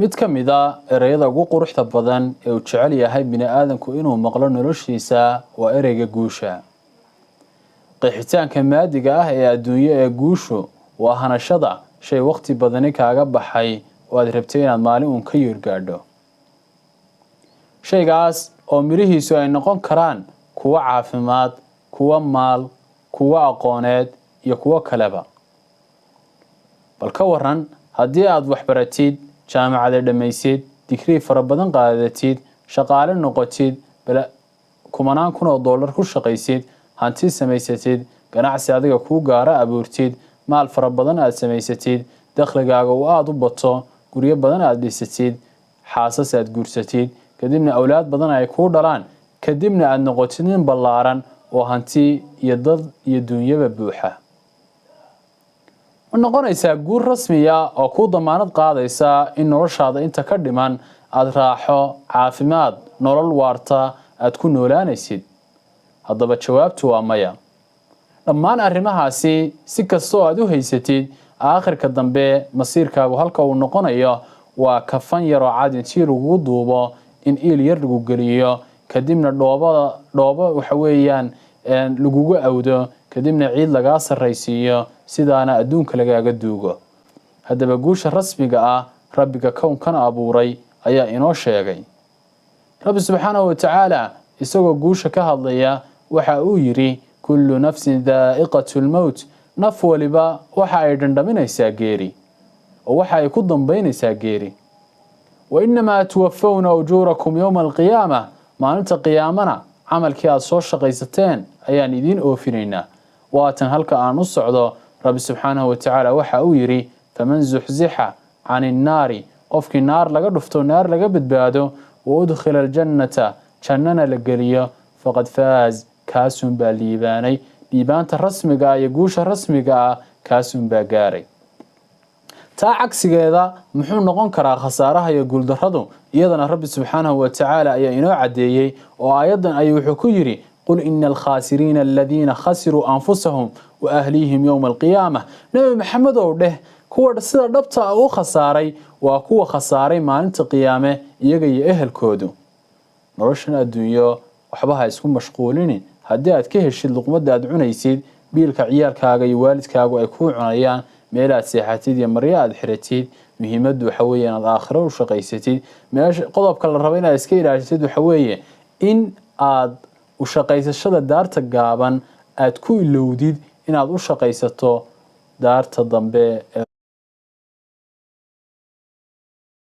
mid ka mid ah ereyada ugu quruxda badan ee uu jecel yahay bini'aadamku inuu maqlo noloshiisa waa ereyga guusha. qeexitaanka maadiga ah ee adduunyo ee guushu waa hanashada shay waqti badani kaaga baxay oo aad rabtay inaad maalin uun ka gaadho. shaygaas oo mirihiisu ay noqon karaan kuwa caafimaad, kuwa maal, kuwa aqooneed iyo kuwa kaleba. bal ka waran haddii aad wax baratid, jaamacad dhamaysid, digrii fara badan qaadatid, shaqaale noqotid, kumanaan kun oo dollar ku shaqaysid, hanti samaysatid, ganacsi adiga kuu gaara abuurtid, maal fara badan aad samaysatid, dakhligaaga uu aad u bato, guryo badan aad dhisatid, xaasas aad guursatid, kadibna awlaad badan ay kuu dhalaan, kadibna aad noqotid nin ballaaran oo hanti iyo dad iyo dunyaba buuxa. ma noqonaysaa guur rasmi ah oo kuu damaanad qaadaysa in noloshaada inta ka dhiman aad raaxo, caafimaad, nolol waarta aad ku noolaanaysid? haddaba jawaabtu waa maya. dhammaan arrimahaasi si kastoo aad u haysatid, aakhirka dambe masiirkaagu halka uu noqonayo waa kafan yar oo cad intii lagu duubo in iil yar lagu geliyo, kadibna dhoobo waxa weeyaan lagugu awdo, kadibna ciid lagaa sarraysiiyo, sidaana adduunka lagaaga duugo. haddaba guusha rasmiga ah rabbiga kownkan abuuray ayaa inoo sheegay. rabbi subxaanahu watacaala isagoo guusha ka hadlaya waxa uu yidhi kullu nafsin daa'iqatu lmowt, naf waliba waxa ay dhandhaminaysaa geeri oo waxa ay ku dambaynaysaa geeri. wainamaa tuwafawna ujuurakum yowma alqiyaama, maalinta qiyaamana camalkii aad soo shaqaysateen ayaan idiin oofinaynaa. waatan halka aan u socdo. rabbi subxaanahu watacaala waxa uu yidhi faman zuxzixa can innaari, qofkii naar laga dhufto naar laga badbaado, wa udkhila aljannata, jannana la geliyo, faqad faaz, kaasun baa liibaanay. liibaanta rasmiga ah iyo guusha rasmiga ah kaasun baa gaaray. taa cagsigeeda muxuu noqon karaa khasaaraha iyo guuldarradu? iyadana rabbi subxaanahu watacaala ayaa inoo caddeeyey oo aayaddan ayuu wuxuu ku yidhi qul ina alkhaasiriina aladiina khasiruu anfusahum wa ahliihim yowma alqiyaamah. nebi maxamed ow dheh, kuwa sida dhabta u khasaaray waa kuwa khasaaray maalinta qiyaame iyaga iyo ehelkoodu. noloshan adduunyo waxba ha isku mashquulinin. haddii aad ka heshid luqmadda aad cunaysid, biilka ciyaalkaaga iyo waalidkaagu ay kuu cunayaan, meel aad seexatid iyo maryo aad xiratid, muhiimaddu waxa weeye inaad aakhiro u shaqaysatid. meesha qodobka la rabo inaad iska ilaalisid waxa weeye in aad u shaqaysashada daarta gaaban aad ku ilowdid inaad u shaqaysato daarta dambe.